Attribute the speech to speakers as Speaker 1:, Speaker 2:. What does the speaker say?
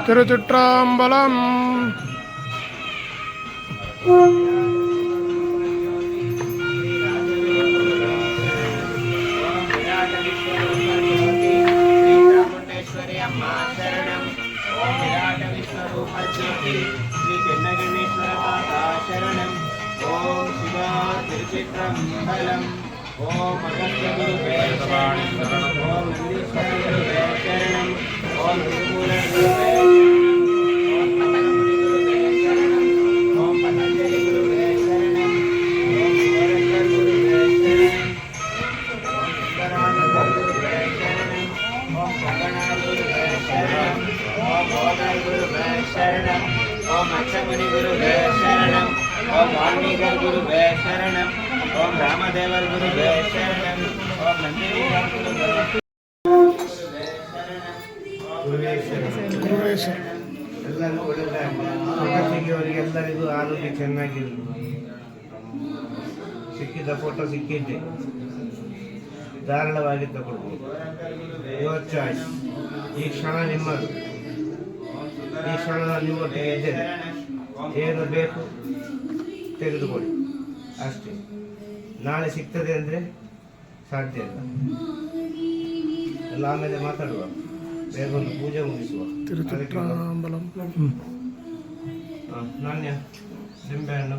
Speaker 1: திருச்சிற்றம்பலம்.
Speaker 2: ओम अक्षमुनि गुरुवे शरणम ओम वाल्मीकि गुरुवे शरणम ओम रामदेवर गुरुवे शरणम ओम नंदीवीर गुरुवे शरणम ಎಲ್ಲರಿಗೂ ಒಳ್ಳೆಯದಾಗಲಿ. ಎಲ್ಲರಿಗೂ ಆರೋಗ್ಯ ಚೆನ್ನಾಗಿರಲಿ. ಸಿಕ್ಕಿದ ಫೋಟೋ ಸಿಕ್ಕಿದ್ದೆ ಧಾರಾಳವಾಗಿ ತಗೊಳ್ಳಿ. Your choice. ಈ ಕ್ಷಣ ನಿಮ್ಮದು. ಈ ಕ್ಷಣದಲ್ಲಿ ನಿಮ್ಮೊಟ್ಟಿಗೆ ಇದ್ದೇನೆ. ಏನು ಬೇಕು ತೆಗೆದುಕೊಳ್ಳಿ ಅಷ್ಟೇ. ನಾಳೆ ಸಿಗ್ತದೆ ಅಂದರೆ ಸಾಧ್ಯ ಇಲ್ಲ. ಎಲ್ಲ ಆಮೇಲೆ ಮಾತಾಡುವ. ಬೇಗ ಒಂದು ಪೂಜೆ ಮುಗಿಸುವ. ನಾಣ್ಯ, ನಿಂಬೆಹಣ್ಣು